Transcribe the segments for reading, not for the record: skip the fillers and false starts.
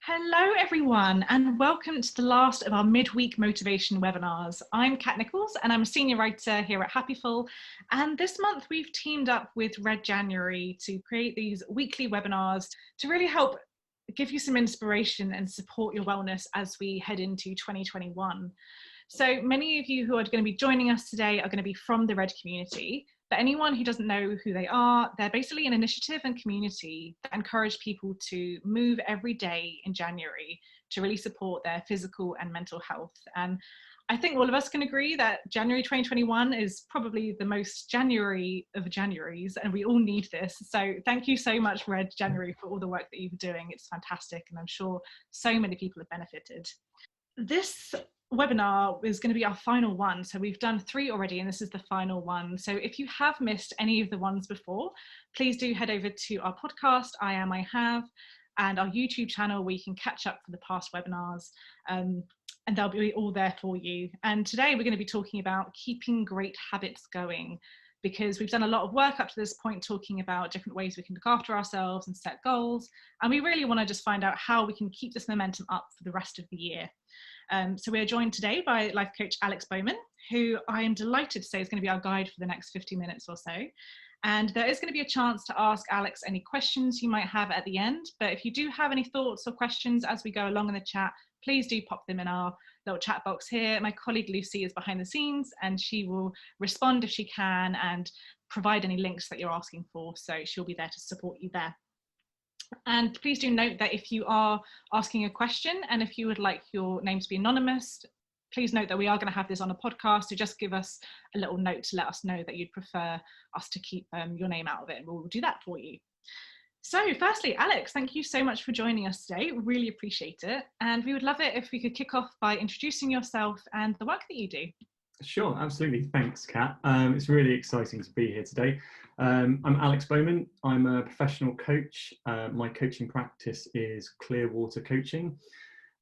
Hello everyone and welcome to the last of our midweek motivation webinars. I'm Kat Nicholls and I'm a senior writer here at Happiful, and this month we've teamed up with Red January to create these weekly webinars to really help give you some inspiration and support your wellness as we head into 2021. So many of you who are going to be joining us today are going to be from the Red community. But anyone who doesn't know who they are, they're basically an initiative and community that encourage people to move every day in January to really support their physical and mental health. And I think all of us can agree that January 2021 is probably the most January of Januaries, and we all need this. So thank you so much, Red January, for all the work that you're doing. It's fantastic, and I'm sure so many people have benefited. This webinar is going to be our final one. So we've done 3 already, and this is the final one. So if you have missed any of the ones before, please do head over to our podcast, I Am, I Have, and our YouTube channel where you can catch up for the past webinars. And they'll be all there for you. And today we're going to be talking about keeping great habits going, because we've done a lot of work up to this point talking about different ways we can look after ourselves and set goals. And we really want to just find out how we can keep this momentum up for the rest of the year. So we are joined today by life coach Alex Bowman, who I am delighted to say is going to be our guide for the next 50 minutes or so. And there is going to be a chance to ask Alex any questions you might have at the end. But if you do have any thoughts or questions as we go along in the chat, please do pop them in our little chat box here. My colleague Lucy is behind the scenes and she will respond if she can and provide any links that you're asking for. So she'll be there to support you there. And please do note that if you are asking a question and if you would like your name to be anonymous, please note that we are going to have this on a podcast, so just give us a little note to let us know that you'd prefer us to keep your name out of it, and we'll do that for you. So firstly, Alex, thank you so much for joining us today. Really appreciate it. And we would love it if we could kick off by introducing yourself and the work that you do. Sure, absolutely. Thanks, Kat. It's really exciting to be here today. I'm Alex Bowman. I'm a professional coach. My coaching practice is Clearwater Coaching.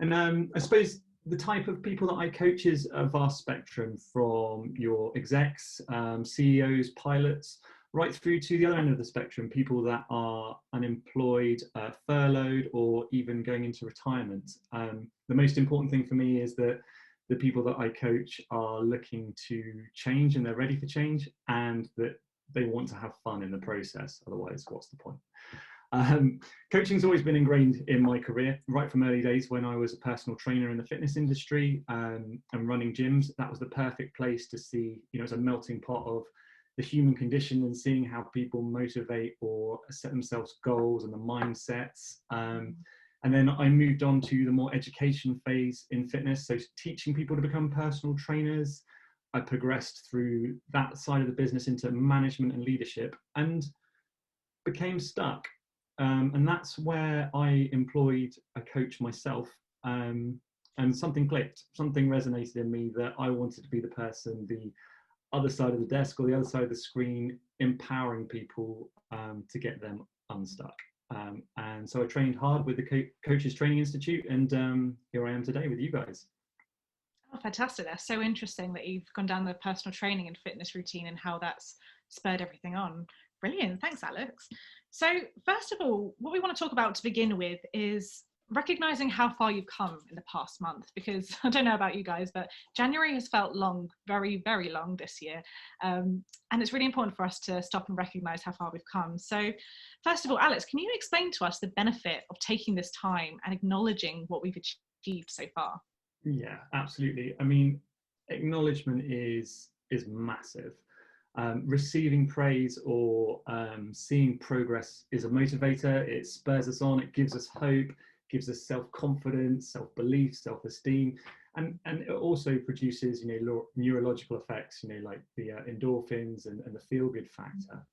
And I suppose the type of people that I coach is a vast spectrum, from your execs, CEOs, pilots, right through to the other end of the spectrum, people that are unemployed, furloughed, or even going into retirement. The most important thing for me is that the people that I coach are looking to change and they're ready for change, and that they want to have fun in the process. Otherwise, what's the point? Coaching's always been ingrained in my career, right from early days when I was a personal trainer in the fitness industry and running gyms. That was the perfect place to see, it's a melting pot of the human condition and seeing how people motivate or set themselves goals and the mindsets. And then I moved on to the more education phase in fitness, so teaching people to become personal trainers. I progressed through that side of the business into management and leadership and became stuck. And that's where I employed a coach myself. And something clicked, something resonated in me that I wanted to be the person, the other side of the desk or the other side of the screen, empowering people to get them unstuck. And so I trained hard with the Coaches Training Institute, and here I am today with you guys. Oh, fantastic. That's so interesting that you've gone down the personal training and fitness routine and how that's spurred everything on. Brilliant. Thanks, Alex. So first of all, what we want to talk about to begin with is recognizing how far you've come in the past month, because I don't know about you guys, but January has felt long, very, very long this year. And it's really important for us to stop and recognize how far we've come. So first of all, Alex, can you explain to us the benefit of taking this time and acknowledging what we've achieved so far? Yeah, absolutely. I mean, acknowledgement is massive. Receiving praise or seeing progress is a motivator. It spurs us on. It gives us hope, gives us self-confidence, self-belief, self-esteem, and it also produces neurological effects, like the endorphins and the feel-good factor.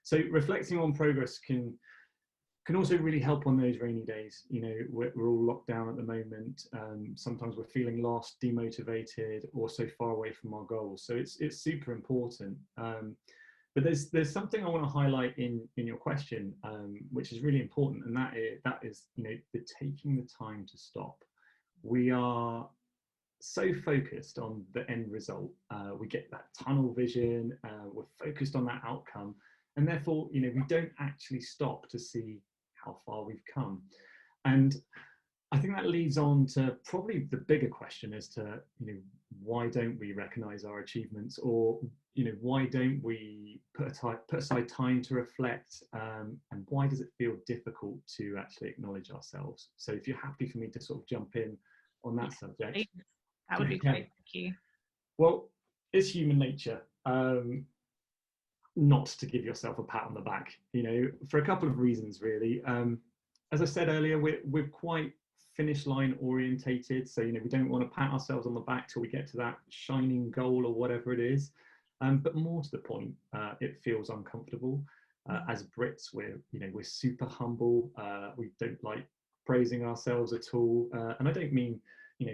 So reflecting on progress can also really help on those rainy days. We're all locked down at the moment. Sometimes we're feeling lost, demotivated, or so far away from our goals. So it's super important. But there's something I want to highlight in your question, which is really important, and that is the taking the time to stop. We are so focused on the end result. We get that tunnel vision. We're focused on that outcome, and therefore we don't actually stop to see how far we've come. And I think that leads on to probably the bigger question as to, why don't we recognize our achievements, or, why don't we put aside time to reflect, and why does it feel difficult to actually acknowledge ourselves? So if you're happy for me to sort of jump in on that subject. That would be great. Thank you. Well, it's human nature not to give yourself a pat on the back, for a couple of reasons, really. As I said earlier, we're quite finish line orientated. So, we don't want to pat ourselves on the back till we get to that shining goal or whatever it is. But more to the point, it feels uncomfortable. As Brits, we're super humble. We don't like praising ourselves at all. And I don't mean,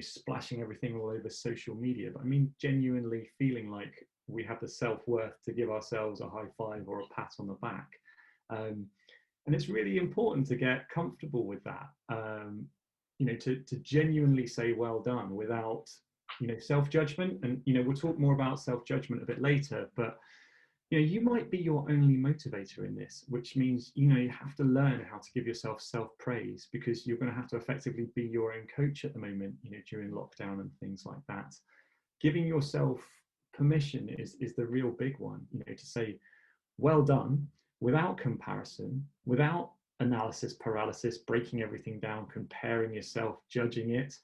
splashing everything all over social media, but I mean genuinely feeling like we have the self-worth to give ourselves a high five or a pat on the back. And it's really important to get comfortable with that, to genuinely say well done without, self-judgment. And, we'll talk more about self-judgment a bit later, but, you might be your only motivator in this, which means, you have to learn how to give yourself self-praise, because you're going to have to effectively be your own coach at the moment, during lockdown and things like that. Giving yourself permission is the real big one, to say well done without comparison, without analysis paralysis, breaking everything down, comparing yourself, judging it,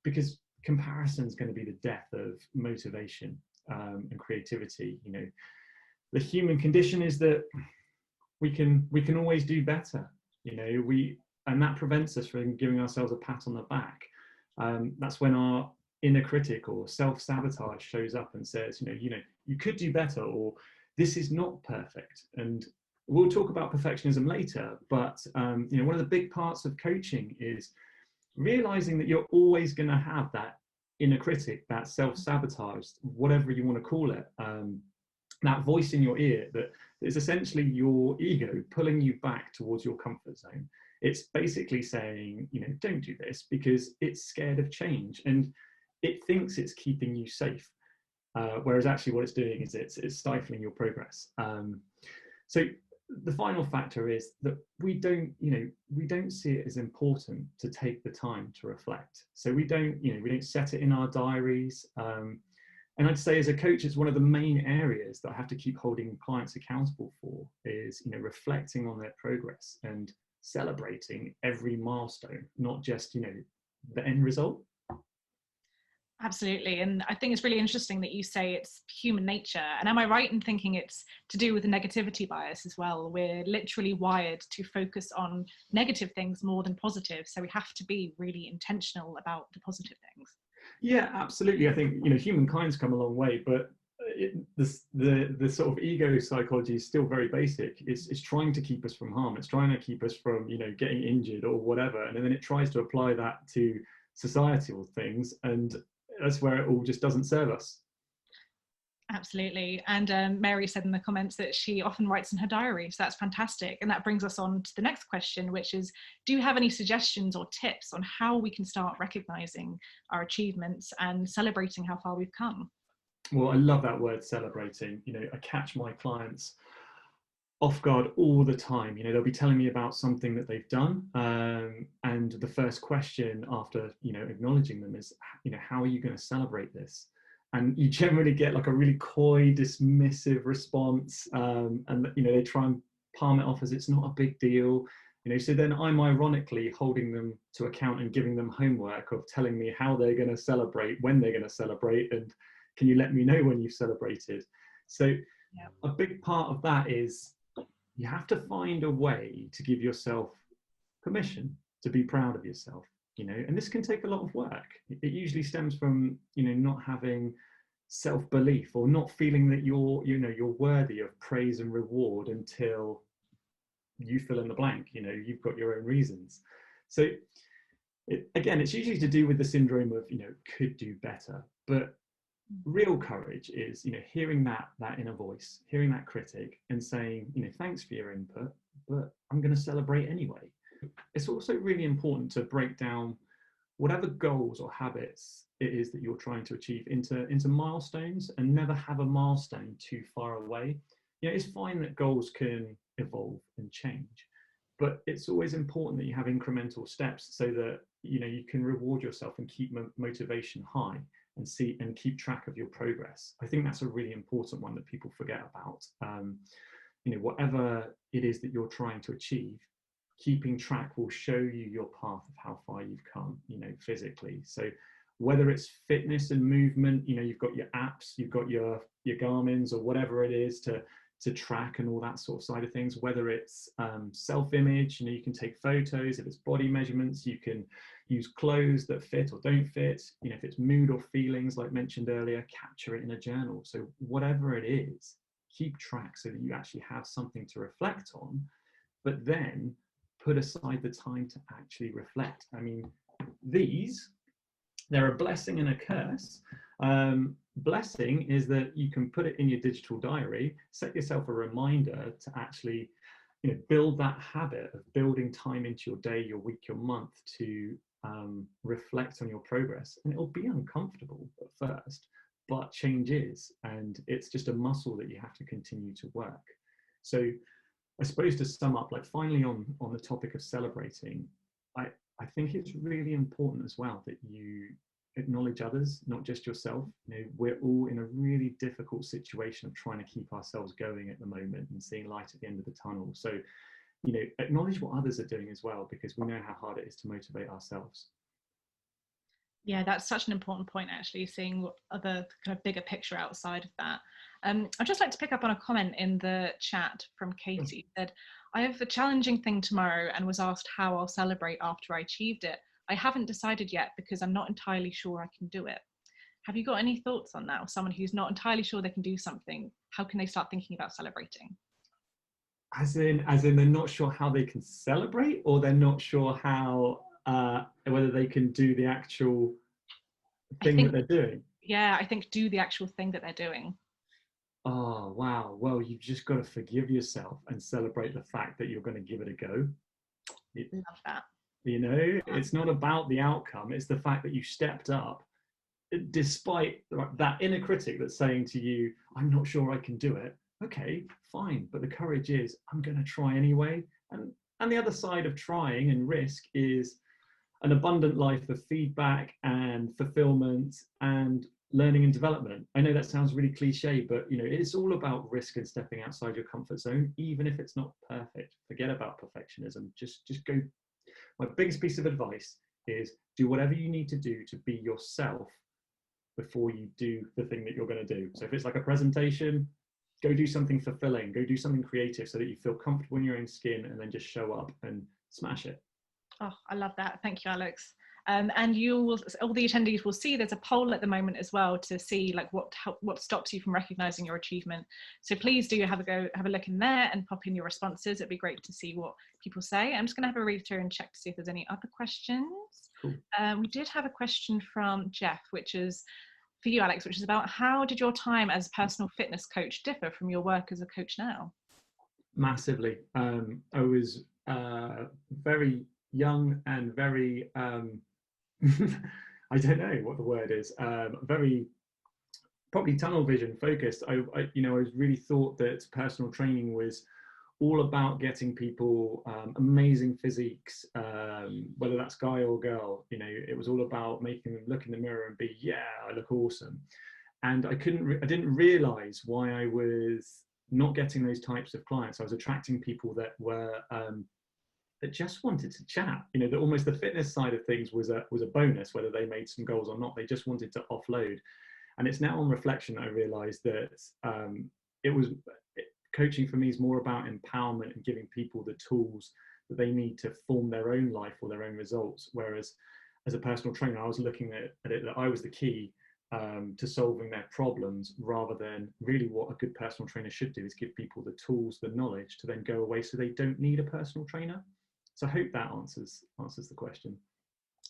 because comparison is going to be the death of motivation and creativity. The human condition is that we can always do better, and that prevents us from giving ourselves a pat on the back. That's when our inner critic or self-sabotage shows up and says, you could do better, or this is not perfect. And we'll talk about perfectionism later, but one of the big parts of coaching is realizing that you're always going to have that inner critic, that self-sabotage, whatever you want to call it, that voice in your ear that is essentially your ego pulling you back towards your comfort zone. It's basically saying, don't do this, because it's scared of change and it thinks it's keeping you safe. Whereas actually what it's doing is it's stifling your progress. So the final factor is that we don't see it as important to take the time to reflect. So we don't set it in our diaries. And I'd say as a coach, it's one of the main areas that I have to keep holding clients accountable for is, reflecting on their progress and celebrating every milestone, not just, the end result. Absolutely. And I think it's really interesting that you say it's human nature. And am I right in thinking it's to do with the negativity bias as well? We're literally wired to focus on negative things more than positive. So we have to be really intentional about the positive things. Yeah, absolutely. I think, humankind's come a long way, but the sort of ego psychology is still very basic. It's trying to keep us from harm. It's trying to keep us from, getting injured or whatever. And then it tries to apply that to societal things. And that's where it all just doesn't serve us. Absolutely. And Mary said in the comments that she often writes in her diary. So that's fantastic. And that brings us on to the next question, which is, do you have any suggestions or tips on how we can start recognizing our achievements and celebrating how far we've come? Well, I love that word, celebrating. I catch my clients off guard all the time. They'll be telling me about something that they've done. And the first question after, acknowledging them is, how are you going to celebrate this? And you generally get like a really coy, dismissive response. And, they try and palm it off as it's not a big deal. So then I'm ironically holding them to account and giving them homework of telling me how they're going to celebrate, when they're going to celebrate, and can you let me know when you've celebrated? So a big part of that is you have to find a way to give yourself permission to be proud of yourself. And this can take a lot of work. It usually stems from, not having self-belief or not feeling that you're worthy of praise and reward until you fill in the blank. You've got your own reasons. So it's usually to do with the syndrome of, could do better. But real courage is, hearing that inner voice, hearing that critic and saying, thanks for your input, but I'm going to celebrate anyway. It's also really important to break down whatever goals or habits it is that you're trying to achieve into milestones, and never have a milestone too far away. It's fine that goals can evolve and change, but it's always important that you have incremental steps so that you can reward yourself and keep motivation high and keep track of your progress. I think that's a really important one that people forget about. Whatever it is that you're trying to achieve, keeping track will show you your path of how far you've come, physically. So whether it's fitness and movement, you've got your apps, you've got your Garmin's or whatever it is to track and all that sort of side of things, whether it's self-image, you can take photos. If it's body measurements, you can use clothes that fit or don't fit. If it's mood or feelings, like mentioned earlier, capture it in a journal. So whatever it is, keep track so that you actually have something to reflect on, but then put aside the time to actually reflect. I mean, they're a blessing and a curse. Blessing is that you can put it in your digital diary, set yourself a reminder to actually build that habit of building time into your day, your week, your month to reflect on your progress. And it'll be uncomfortable at first, but change is, and it's just a muscle that you have to continue to work. So I suppose to sum up, like finally on the topic of celebrating, I think it's really important as well that you acknowledge others, not just yourself. We're all in a really difficult situation of trying to keep ourselves going at the moment and seeing light at the end of the tunnel. So, acknowledge what others are doing as well, because we know how hard it is to motivate ourselves. Yeah, that's such an important point, actually, seeing what other kind of bigger picture outside of that. I'd just like to pick up on a comment in the chat from Katie. Said, I have a challenging thing tomorrow and was asked how I'll celebrate after I achieved it. I haven't decided yet because I'm not entirely sure I can do it. Have you got any thoughts on that? Or someone who's not entirely sure they can do something, how can they start thinking about celebrating? As in they're not sure how they can celebrate, or they're not sure how whether they can do the actual thing that they're doing? Yeah, I think do the actual thing that they're doing. Oh, wow. Well, you've just got to forgive yourself and celebrate the fact that you're going to give it a go. Love that. It's not about the outcome. It's the fact that you stepped up despite that inner critic that's saying to you, I'm not sure I can do it. Okay, fine. But the courage is, I'm going to try anyway. And the other side of trying and risk is an abundant life of feedback and fulfillment and learning and development. I know that sounds really cliche, but it's all about risk and stepping outside your comfort zone, even if it's not perfect. Forget about perfectionism. Just go. My biggest piece of advice is do whatever you need to do to be yourself before you do the thing that you're going to do. So if it's like a presentation, go do something fulfilling, go do something creative so that you feel comfortable in your own skin, and then just show up and smash it. Oh, I love that. Thank you, Alex. And all the attendees will see there's a poll at the moment as well to see like what stops you from recognizing your achievement. So please do have a look in there and pop in your responses. It'd be great to see what people say. I'm just going to have a read through and check to see if there's any other questions. Cool. We did have a question from Jeff, which is for you, Alex, which is about how did your time as a personal fitness coach differ from your work as a coach now? Massively. I was very young and very I don't know what the word is, very probably tunnel vision focused. I really thought that personal training was all about getting people amazing physiques, whether that's guy or girl. It was all about making them look in the mirror and be, yeah, I look awesome. And I didn't realize why I was not getting those types of clients. I was attracting people that were that just wanted to chat. That almost the fitness side of things was a bonus, whether they made some goals or not. They just wanted to offload. And it's now on reflection that I realized that coaching for me is more about empowerment and giving people the tools that they need to form their own life or their own results. Whereas as a personal trainer, I was looking at it that I was the key to solving their problems, rather than really what a good personal trainer should do is give people the tools, the knowledge to then go away so they don't need a personal trainer. So I hope that answers the question.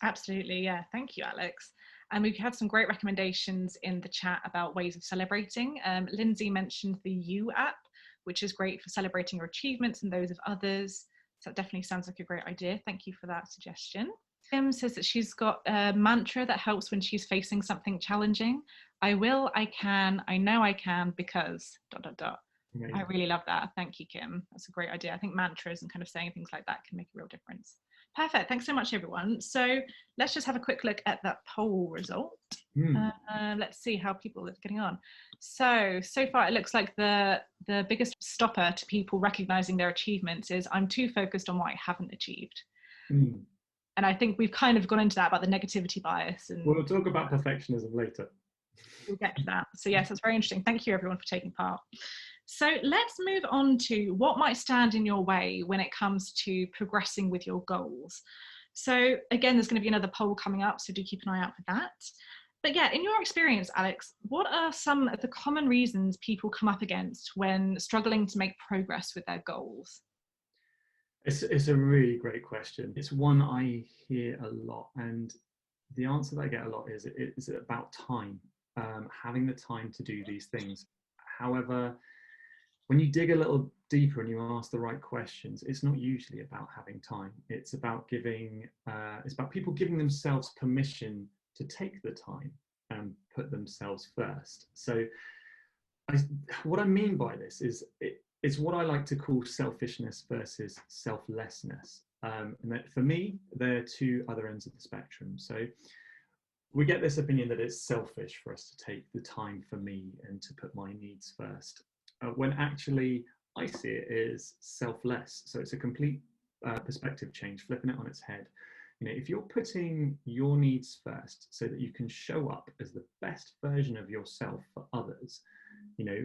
Absolutely, yeah. Thank you, Alex. And we've had some great recommendations in the chat about ways of celebrating. Lindsay mentioned the You app, which is great for celebrating your achievements and those of others. So that definitely sounds like a great idea. Thank you for that suggestion. Kim says that she's got a mantra that helps when she's facing something challenging. I will, I can, I know I can, because ... I Amazing. really love that. Thank you, Kim. That's a great idea. I think mantras and kind of saying things like that can make a real difference. Perfect. Thanks so much, everyone. So let's just have a quick look at that poll result. Mm. Let's see how people are getting on. So far it looks like the biggest stopper to people recognizing their achievements is I'm too focused on what I haven't achieved. Mm. And I think we've kind of gone into that about the negativity bias, and We'll talk about perfectionism later. we'll get to that. So yes, that's very interesting. Thank you everyone for taking part. So let's move on to what might stand in your way when it comes to progressing with your goals. So again, there's going to be another poll coming up, so do keep an eye out for that. But yeah, in your experience, Alex, what are some of the common reasons people come up against when struggling to make progress with their goals? It's a really great question. It's one I hear a lot, and the answer that I get a lot is about time, having the time to do these things. However, when you dig a little deeper and you ask the right questions, it's not usually about having time. It's about it's about people giving themselves permission to take the time and put themselves first. So, what I mean by this is it's what I like to call selfishness versus selflessness. And that for me, they're two other ends of the spectrum. So we get this opinion that it's selfish for us to take the time for me and to put my needs first, when actually I see it as selfless. So it's a complete perspective change, flipping it on its head. If you're putting your needs first so that you can show up as the best version of yourself for others, you know,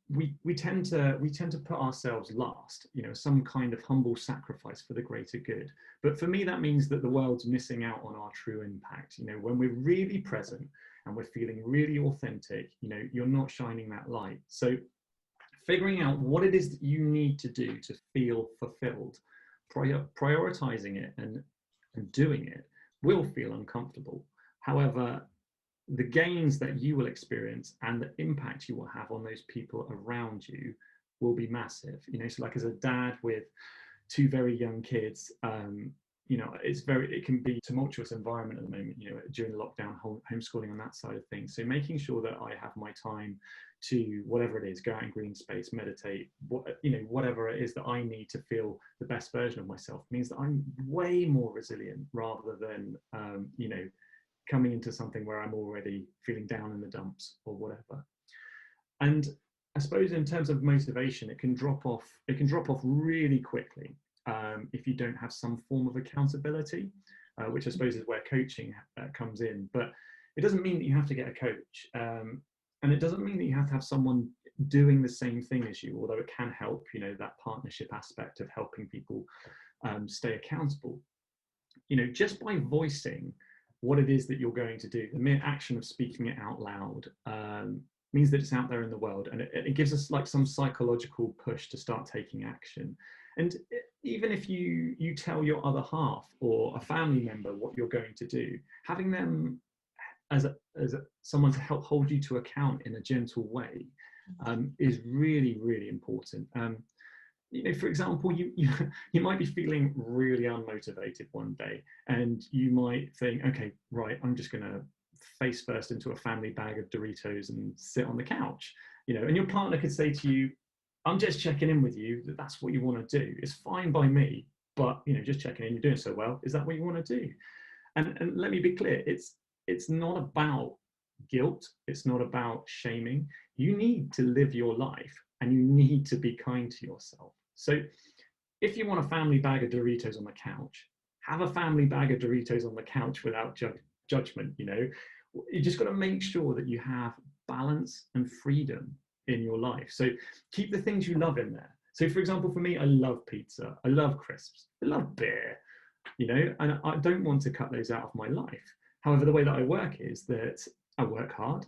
we tend to put ourselves last, some kind of humble sacrifice for the greater good. But for me, that means that the world's missing out on our true impact. When we're really present and we're feeling really authentic, you're not shining that light. So figuring out what it is that you need to do to feel fulfilled, prioritizing it and doing it will feel uncomfortable. However, the gains that you will experience and the impact you will have on those people around you will be massive. So like as a dad with two very young kids, it can be a tumultuous environment at the moment, during lockdown, homeschooling on that side of things. So making sure that I have my time to, whatever it is, go out in green space, meditate, whatever it is that I need to feel the best version of myself, means that I'm way more resilient rather than, coming into something where I'm already feeling down in the dumps or whatever. And I suppose in terms of motivation, it can drop off really quickly, if you don't have some form of accountability, which I suppose is where coaching comes in. But it doesn't mean that you have to get a coach, and it doesn't mean that you have to have someone doing the same thing as you, although it can help, that partnership aspect of helping people stay accountable. Just by voicing what it is that you're going to do, the mere action of speaking it out loud, means that it's out there in the world, and it gives us like some psychological push to start taking action. And even if you tell your other half or a family member what you're going to do, having them as someone to help hold you to account in a gentle way, is really, really important. For example, you might be feeling really unmotivated one day, and you might think, okay, right, I'm just going to face first into a family bag of Doritos and sit on the couch. And your partner could say to you, I'm just checking in with you, that's what you want to do. It's fine by me, but just checking in, you're doing so well. Is that what you want to do? And let me be clear, it's not about guilt. It's not about shaming. You need to live your life and you need to be kind to yourself. So if you want a family bag of Doritos on the couch, have a family bag of Doritos on the couch without judgment. You just got to make sure that you have balance and freedom in your life. So keep the things you love in there. So for example, for me, I love pizza, I love crisps, I love beer, and I don't want to cut those out of my life. However, the way that I work is that I work hard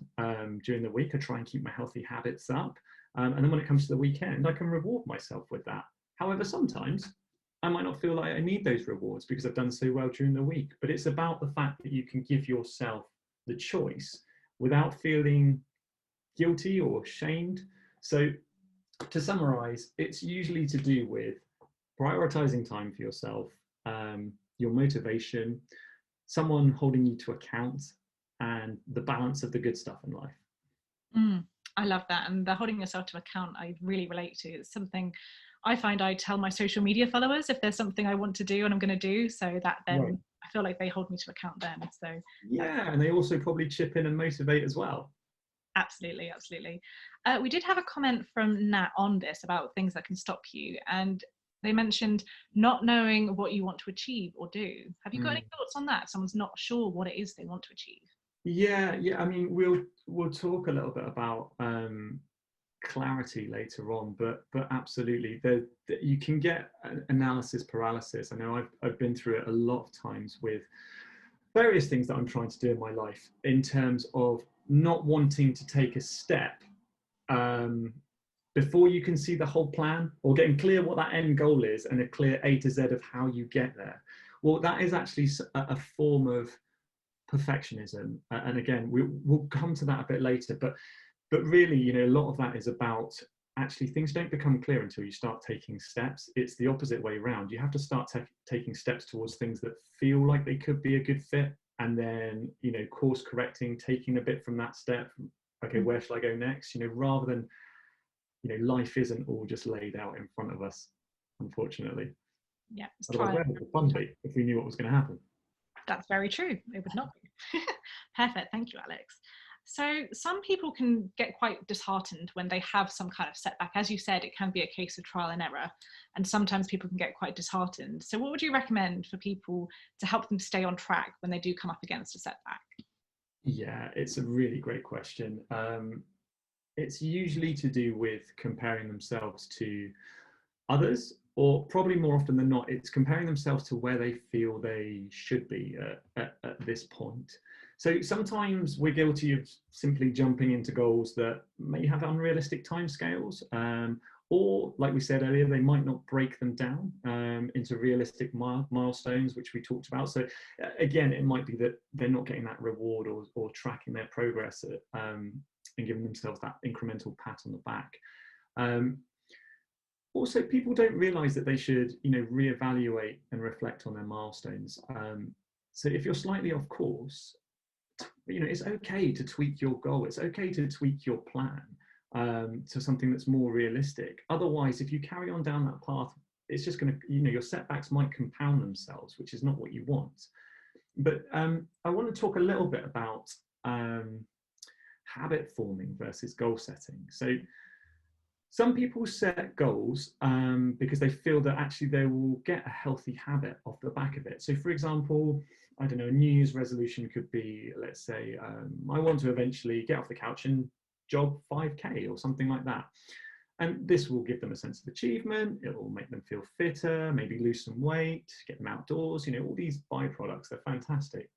during the week. I try and keep my healthy habits up. And then when it comes to the weekend, I can reward myself with that. However, sometimes I might not feel like I need those rewards because I've done so well during the week. But it's about the fact that you can give yourself the choice without feeling guilty or shamed. So to summarize, it's usually to do with prioritizing time for yourself, your motivation, someone holding you to account, and the balance of the good stuff in life. I love that. And the holding yourself to account, I really relate to. It's something I find I tell my social media followers if there's something I want to do and I'm going to do, so that Right. then I feel like they hold me to account then. So that's Yeah, and they also probably chip in and motivate as well. absolutely, absolutely. We did have a comment from Nat on this about things that can stop you. And they mentioned not knowing what you want to achieve or do. Have you got any Mm. thoughts on that? If someone's not sure what it is they want to achieve. Yeah. I mean, we'll talk a little bit about clarity later on, but absolutely, you can get analysis paralysis. I know I've been through it a lot of times with various things that I'm trying to do in my life in terms of not wanting to take a step um, before you can see the whole plan, or getting clear what that end goal is and a clear A to Z of how you get there. Well, that is actually a form of perfectionism. And again, we'll come to that a bit later, but really, a lot of that is about actually things don't become clear until you start taking steps. It's the opposite way around. You have to start taking steps towards things that feel like they could be a good fit, and then course correcting, taking a bit from that step. Okay, where should I go next? Rather than life isn't all just laid out in front of us, unfortunately. Yeah, it's Otherwise, trial where and would the error. fun be if we knew what was going to happen? That's very true. It would not be. Perfect. Thank you, Alex. So, some people can get quite disheartened when they have some kind of setback. As you said, it can be a case of trial and error, and sometimes people can get quite disheartened. So, what would you recommend for people to help them stay on track when they do come up against a setback? Yeah, it's a really great question. It's usually to do with comparing themselves to others, or probably more often than not, it's comparing themselves to where they feel they should be at this point. So sometimes we're guilty of simply jumping into goals that may have unrealistic timescales, or like we said earlier, they might not break them down into realistic milestones, which we talked about. So again, it might be that they're not getting that reward, or tracking their progress and giving themselves that incremental pat on the back. Um, Also, people don't realize that they should reevaluate and reflect on their milestones. So if you're slightly off course, it's okay to tweak your goal, it's okay to tweak your plan to something that's more realistic. Otherwise, if you carry on down that path, it's just going to, your setbacks might compound themselves, which is not what you want. But I want to talk a little bit about habit forming versus goal setting. So some people set goals because they feel that actually they will get a healthy habit off the back of it. So, for example, I don't know, a New Year's resolution could be, let's say, I want to eventually get off the couch and jog 5K or something like that. And this will give them a sense of achievement. It will make them feel fitter, maybe lose some weight, get them outdoors. All these byproducts, they're fantastic.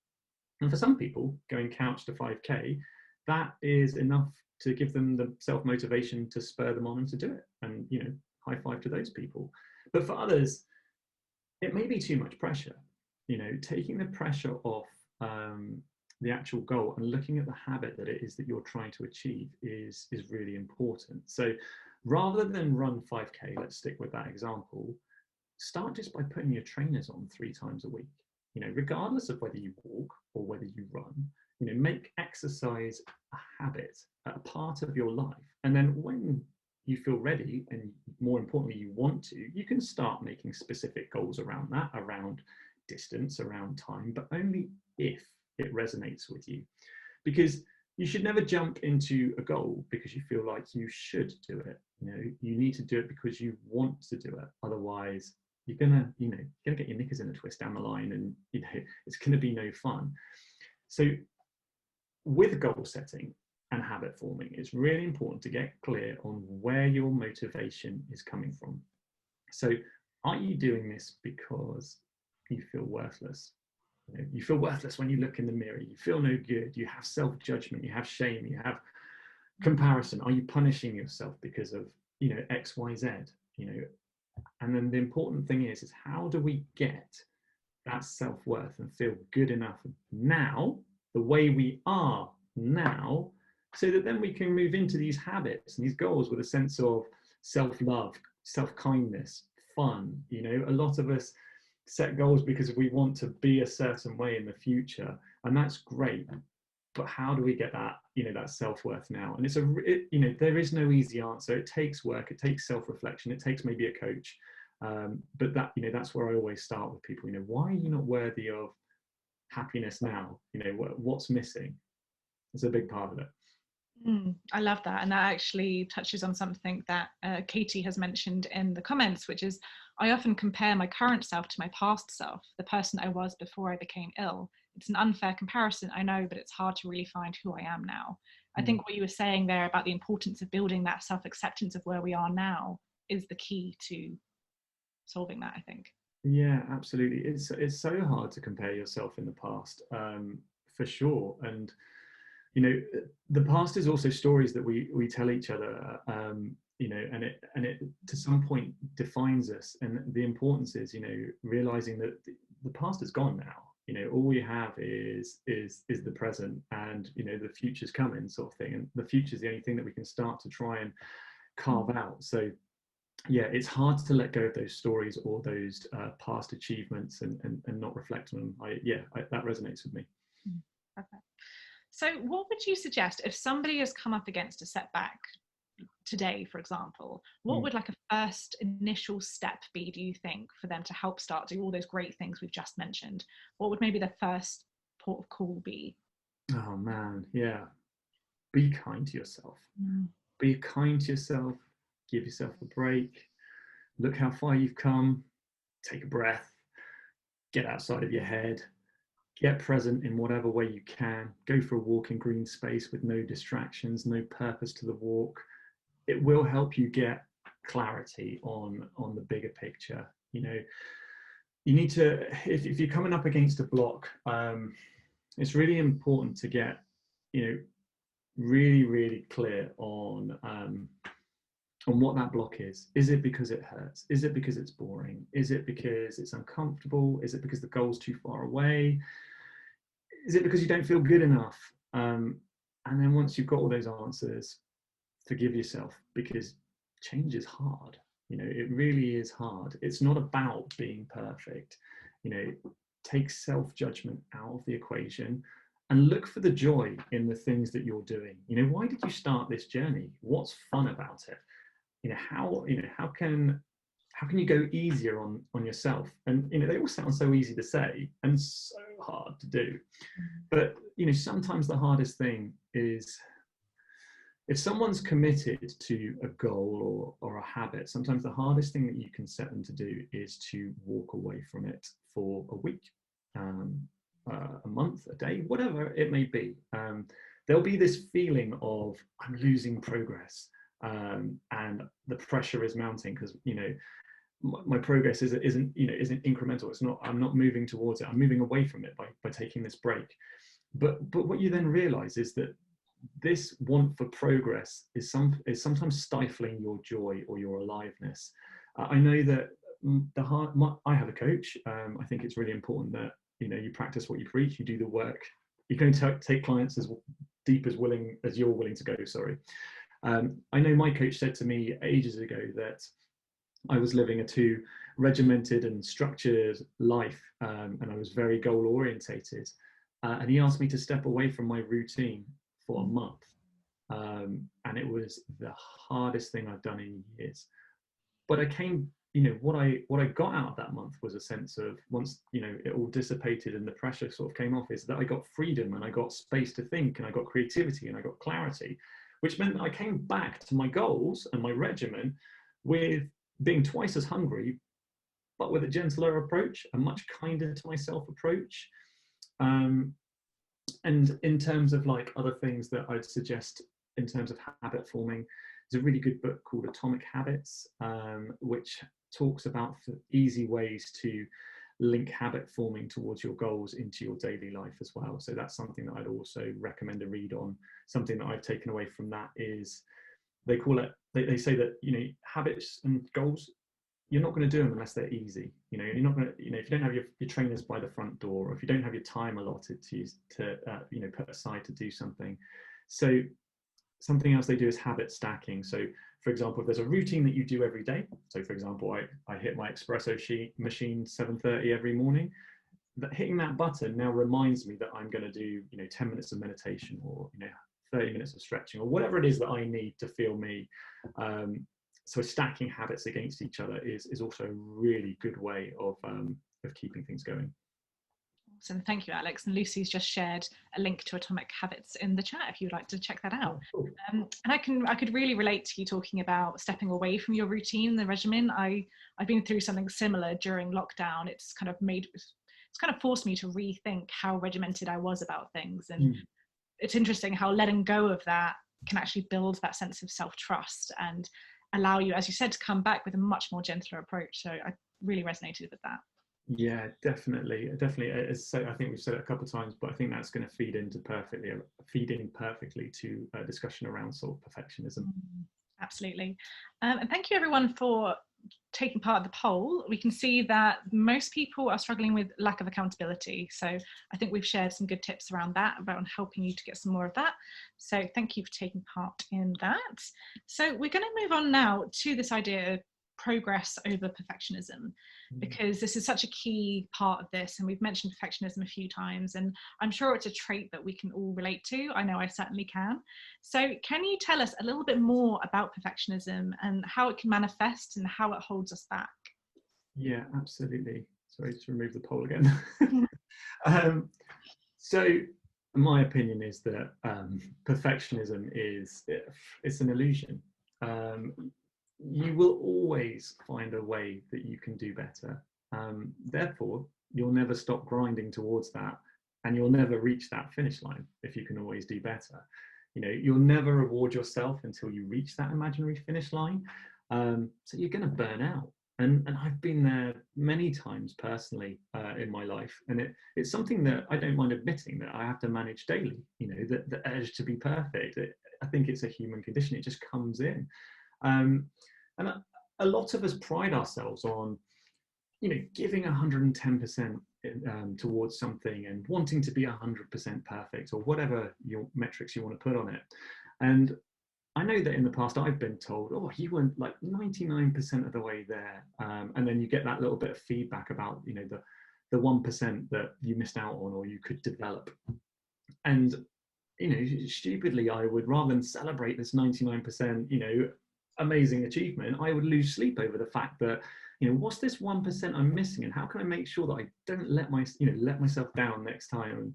And for some people, going couch to 5K, that is enough to give them the self-motivation to spur them on and to do it. And, high five to those people. But for others, it may be too much pressure. Taking the pressure off the actual goal and looking at the habit that it is that you're trying to achieve is really important. So rather than run 5K, let's stick with that example, start just by putting your trainers on 3 times a week. Regardless of whether you walk or whether you run, make exercise a habit, a part of your life. And then when you feel ready, and more importantly, you want to, you can start making specific goals around that, around distance, around time, but only if it resonates with you. Because you should never jump into a goal because you feel like you should do it. You need to do it because you want to do it. Otherwise, you're gonna get your knickers in a twist down the line, and it's gonna be no fun. So with goal setting and habit forming, it's really important to get clear on where your motivation is coming from. So are you doing this because you feel worthless? You feel worthless when you look in the mirror, you feel no good, you have self-judgment, you have shame, you have comparison. Are you punishing yourself because of XYZ? And then the important thing is how do we get that self-worth and feel good enough now, the way we are now, so that then we can move into these habits and these goals with a sense of self-love, self-kindness, fun. A lot of us set goals because we want to be a certain way in the future, and that's great. but how do we get that, that self-worth now? And there is no easy answer. It takes work, it takes self-reflection, it takes maybe a coach. But that's where I always start with people. Why are you not worthy of happiness now? What's missing? It's a big part of it. I love that. And that actually touches on something that Katie has mentioned in the comments, which is I often compare my current self to my past self, the person I was before I became ill. It's an unfair comparison, I know, but it's hard to really find who I am now. I think what you were saying there about the importance of building that self-acceptance of where we are now is the key to solving that, I think. Yeah, absolutely. It's so hard to compare yourself in the past, for sure. And the past is also stories that we tell each other, and it to some point defines us. And the importance is, realizing that the past is gone now. All we have is the present, and the future's coming, sort of thing. And the future is the only thing that we can start to try and carve out. So yeah, it's hard to let go of those stories or those past achievements and not reflect on them. That resonates with me. Perfect. So what would you suggest if somebody has come up against a setback today, for example? What would like a first initial step be, do you think, for them to help start do all those great things we've just mentioned? What would maybe the first port of call be? Oh man, yeah. Be kind to yourself. Be kind to yourself. Give yourself a break. Look how far you've come. Take a breath. Get outside of your head. Get present in whatever way you can. Go for a walk in green space with no distractions, no purpose to the walk. It will help you get clarity on the bigger picture. You need to, if you're coming up against a block, it's really important to get, really, really clear on what that block is. Is it because it hurts? Is it because it's boring? Is it because it's uncomfortable? Is it because the goal's too far away? Is it because you don't feel good enough? And then once you've got all those answers, forgive yourself, because change is hard. It really is hard. It's not about being perfect. Take self-judgment out of the equation and look for the joy in the things that you're doing. Why did you start this journey? What's fun about it? How can you go easier on yourself? And they all sound so easy to say and so hard to do. But sometimes the hardest thing is, if someone's committed to a goal or a habit, sometimes the hardest thing that you can set them to do is to walk away from it for a week, a month, a day, whatever it may be. There'll be this feeling of, I'm losing progress, and the pressure is mounting because my progress isn't incremental. It's not. I'm not moving towards it. I'm moving away from it by taking this break. But what you then realize is that this want for progress is sometimes stifling your joy or your aliveness. I know that I have a coach. I think it's really important that you practice what you preach. You do the work. You can take clients as deep as you're willing to go. Sorry. I know my coach said to me ages ago that I was living a too regimented and structured life, and I was very goal orientated. And he asked me to step away from my routine for a month. And it was the hardest thing I've done in years. But I came, what I got out of that month was a sense of, once, it all dissipated and the pressure sort of came off, is that I got freedom and I got space to think and I got creativity and I got clarity, which meant that I came back to my goals and my regimen with being twice as hungry, but with a gentler approach, a much kinder to myself approach. And in terms of like other things that I'd suggest in terms of habit forming, there's a really good book called Atomic Habits, which talks about easy ways to link habit forming towards your goals into your daily life as well. So that's something that I'd also recommend a read on. Something that I've taken away from that is, they call it, they say that, habits and goals, you're not going to do them unless they're easy. You're not going to, if you don't have your trainers by the front door, or if you don't have your time allotted to put aside to do something. So something else they do is habit stacking. So for example, if there's a routine that you do every day, so for example, I hit my espresso machine 7:30 every morning. that hitting that button now reminds me that I'm going to do, 10 minutes of meditation, or 30 minutes of stretching, or whatever it is that I need to feel me. So stacking habits against each other is also a really good way of keeping things going. Awesome, thank you, Alex. And Lucy's just shared a link to Atomic Habits in the chat if you'd like to check that out. Oh, cool. And I could really relate to you talking about stepping away from your routine, the regimen. I've been through something similar during lockdown. It's kind of forced me to rethink how regimented I was about things. And it's interesting how letting go of that can actually build that sense of self-trust and allow you, as you said, to come back with a much more gentler approach. So I really resonated with that. Yeah, definitely. So I think we've said it a couple of times, but I think that's going to feed in perfectly to a discussion around sort of perfectionism. Absolutely. And thank you everyone for taking part of the poll. We can see that most people are struggling with lack of accountability. So I think we've shared some good tips around that, about helping you to get some more of that. So thank you for taking part in that. So we're going to move on now to this idea of progress over perfectionism, because this is such a key part of this, and we've mentioned perfectionism a few times, and I'm sure it's a trait that we can all relate to. I know I certainly can. So can you tell us a little bit more about perfectionism and how it can manifest and how it holds us back? Yeah, absolutely. Sorry to remove the poll again. So my opinion is that perfectionism it's an illusion. You will always find a way that you can do better. Therefore, you'll never stop grinding towards that, and you'll never reach that finish line if you can always do better. You'll never reward yourself until you reach that imaginary finish line. So you're going to burn out. And I've been there many times personally in my life, and it's something that I don't mind admitting that I have to manage daily. The urge to be perfect. I think it's a human condition. It just comes in, and a lot of us pride ourselves on, giving 110% towards something and wanting to be 100% perfect, or whatever your metrics you want to put on it. And I know that in the past I've been told, oh, you weren't like 99% of the way there. And then you get that little bit of feedback about, the 1% that you missed out on or you could develop. And, stupidly, I would, rather than celebrate this 99%, amazing achievement, I would lose sleep over the fact that, what's this 1% I'm missing, and how can I make sure that I don't let myself down next time, and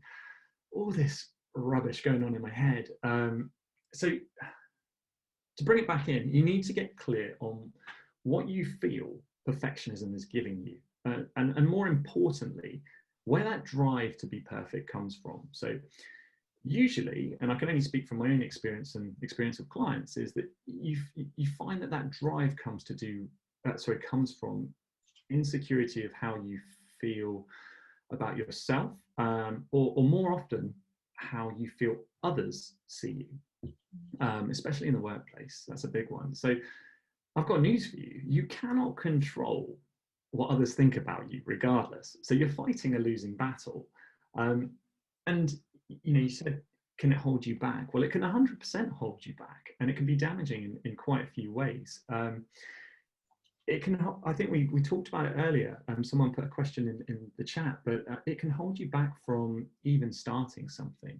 all this rubbish going on in my head. So to bring it back in, you need to get clear on what you feel perfectionism is giving you, and more importantly, where that drive to be perfect comes from. So usually, and I can only speak from my own experience and experience of clients, is that you find that drive comes from insecurity of how you feel about yourself, or more often how you feel others see you, especially in the workplace. That's a big one. So I've got news for you. You cannot control what others think about you regardless. So you're fighting a losing battle. And you said, can it hold you back? Well, it can 100% hold you back, and it can be damaging in quite a few ways. It can, I think we talked about it earlier. Someone put a question in the chat, but it can hold you back from even starting something.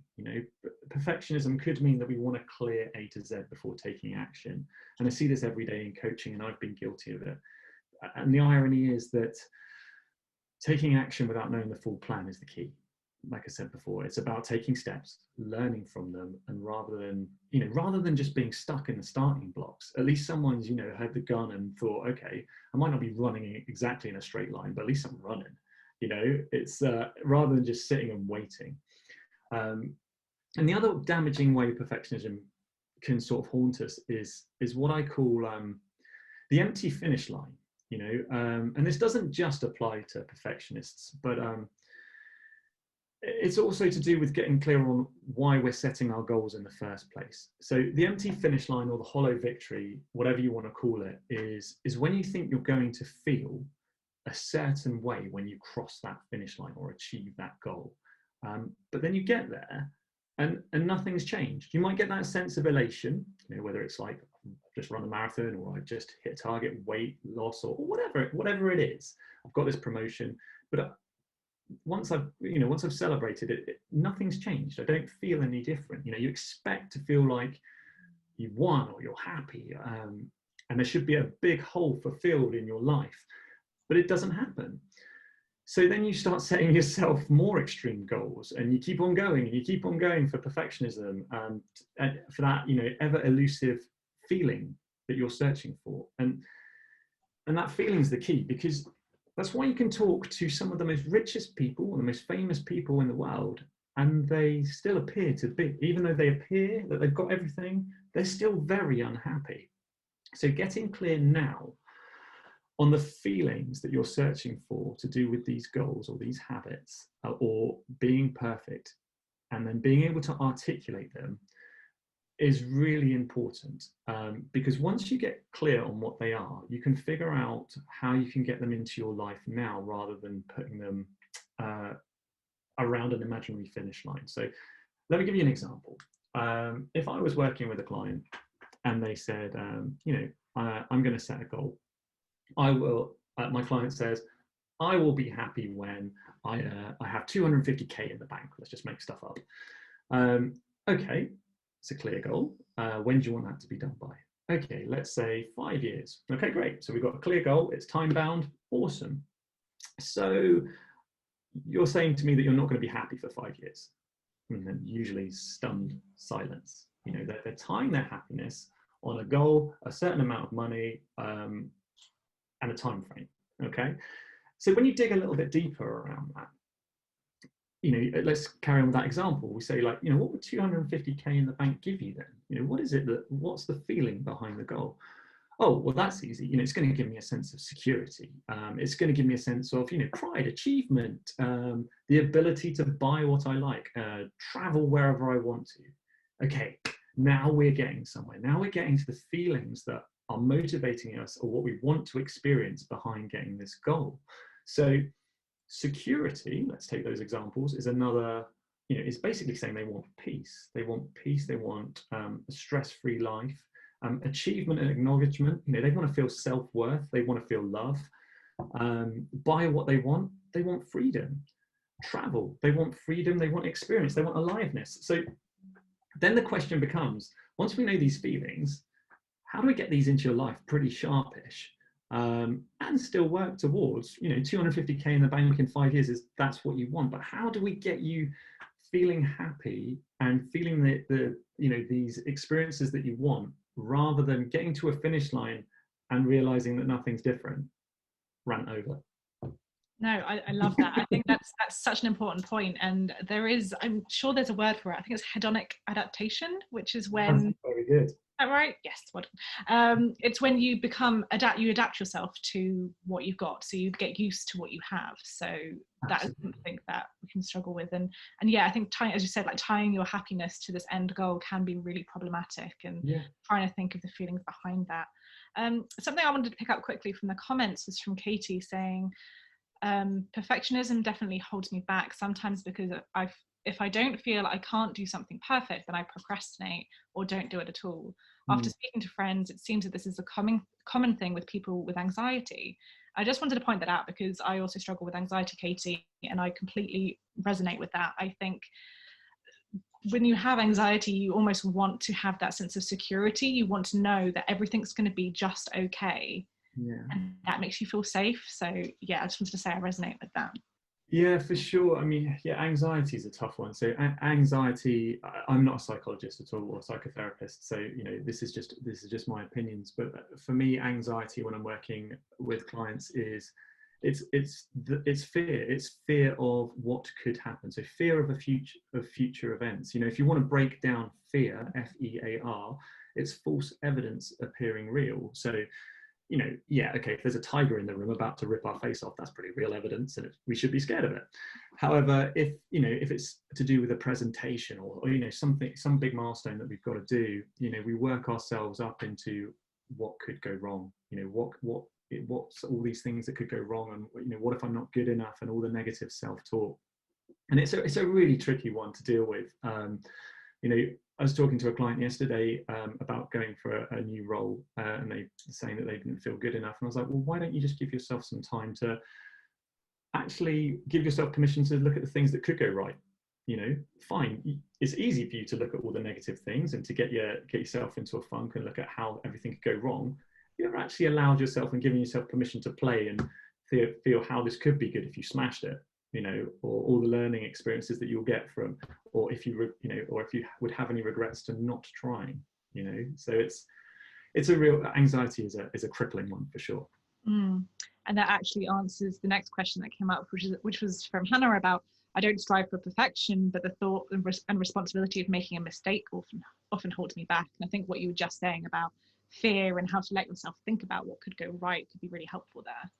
Perfectionism could mean that we want to clear A to Z before taking action. And I see this every day in coaching, and I've been guilty of it. And the irony is that taking action without knowing the full plan is the key. Like I said before, it's about taking steps, learning from them, and rather than just being stuck in the starting blocks, at least someone's, had the gun and thought, okay, I might not be running exactly in a straight line, but at least I'm running. It's rather than just sitting and waiting. And the other damaging way perfectionism can sort of haunt us is what I call the empty finish line. And this doesn't just apply to perfectionists, but it's also to do with getting clear on why we're setting our goals in the first place. So the empty finish line, or the hollow victory, whatever you want to call it, is when you think you're going to feel a certain way when you cross that finish line or achieve that goal. But then you get there and nothing's changed. You might get that sense of elation, whether it's like I've just run a marathon, or I just hit a target, weight loss, or whatever it is. I've got this promotion, but once I've celebrated it, nothing's changed. I don't feel any different. You expect to feel like you've won or you're happy, and there should be a big hole fulfilled in your life, but it doesn't happen. So then you start setting yourself more extreme goals, and you keep on going and you keep on going for perfectionism, and for that ever elusive feeling that you're searching for. And that feeling is the key, because that's why you can talk to some of the most richest people and the most famous people in the world, and they still appear to be, even though they appear that they've got everything, they're still very unhappy. So getting clear now on the feelings that you're searching for to do with these goals or these habits, or being perfect, and then being able to articulate them is really important, because once you get clear on what they are, you can figure out how you can get them into your life now, rather than putting them around an imaginary finish line. So let me give you an example. If I was working with a client and they said, I'm going to set a goal. I will. My client says, I will be happy when I have 250k in the bank. Let's just make stuff up. Okay, it's a clear goal. When do you want that to be done by? Okay, let's say 5 years. Okay, great. So we've got a clear goal. It's time bound. Awesome. So you're saying to me that you're not going to be happy for 5 years. And then usually stunned silence. They're tying their happiness on a goal, a certain amount of money, and a time frame. Okay, so when you dig a little bit deeper around that, let's carry on with that example. We say, like, what would 250k in the bank give you then? What's the feeling behind the goal? Oh, well, that's easy. It's going to give me a sense of security. It's going to give me a sense of, pride, achievement, the ability to buy what I like, travel wherever I want to. Okay, now we're getting somewhere. Now we're getting to the feelings that are motivating us, or what we want to experience behind getting this goal. So security, let's take those examples, is another, is basically saying they want peace. They want peace. They want a stress-free life. Achievement and acknowledgement. They want to feel self-worth. They want to feel love. Buy what they want. They want freedom. Travel. They want freedom. They want experience. They want aliveness. So then the question becomes, once we know these feelings, how do we get these into your life pretty sharpish, and still work towards 250k in the bank in 5 years? That's what you want, but how do we get you feeling happy and feeling the these experiences that you want, rather than getting to a finish line and realizing that nothing's different? Rant over. No, I love that. I think that's such an important point. And I'm sure there's a word for it. I think it's hedonic adaptation, which is when. That's very good. Is that right? Yes. It's when you you adapt yourself to what you've got, so you get used to what you have. So that is something that we can struggle with. And yeah, I think as you said, like tying your happiness to this end goal can be really problematic, and trying to think of the feelings behind that. Something I wanted to pick up quickly from the comments was from Katie saying, perfectionism definitely holds me back sometimes, because if I don't feel I can't do something perfect, then I procrastinate or don't do it at all. After speaking to friends, it seems that this is a common thing with people with anxiety. I just wanted to point that out, because I also struggle with anxiety, Katie, and I completely resonate with that. I think when you have anxiety, you almost want to have that sense of security. You want to know that everything's going to be just okay. Yeah. And that makes you feel safe. So yeah, I just wanted to say I resonate with that. Yeah, for sure. I mean, anxiety is a tough one. So anxiety, I'm not a psychologist at all, or a psychotherapist. So, this is just my opinions. But for me, anxiety when I'm working with clients is, it's fear. It's fear of what could happen. So fear of future events. If you want to break down fear, FEAR, it's false evidence appearing real. So, okay, if there's a tiger in the room about to rip our face off, that's pretty real evidence, and we should be scared of it. However, if it's to do with a presentation, or some big milestone that we've got to do, we work ourselves up into what could go wrong. What's all these things that could go wrong, and what if I'm not good enough, and all the negative self-talk. And it's a really tricky one to deal with. I was talking to a client yesterday about going for a new role, and they were saying that they didn't feel good enough. And I was like, well, why don't you just give yourself some time to actually give yourself permission to look at the things that could go right. Fine, it's easy for you to look at all the negative things and to get yourself into a funk and look at how everything could go wrong. You ever actually allowed yourself and given yourself permission to play and feel how this could be good if you smashed it, or all the learning experiences that you'll get from, or if you would have any regrets to not trying, so it's a real anxiety is a crippling one for sure. And that actually answers the next question that came up, which was from Hannah about, I don't strive for perfection, but the thought and responsibility of making a mistake often holds me back. And I think what you were just saying about fear and how to let yourself think about what could go right could be really helpful there.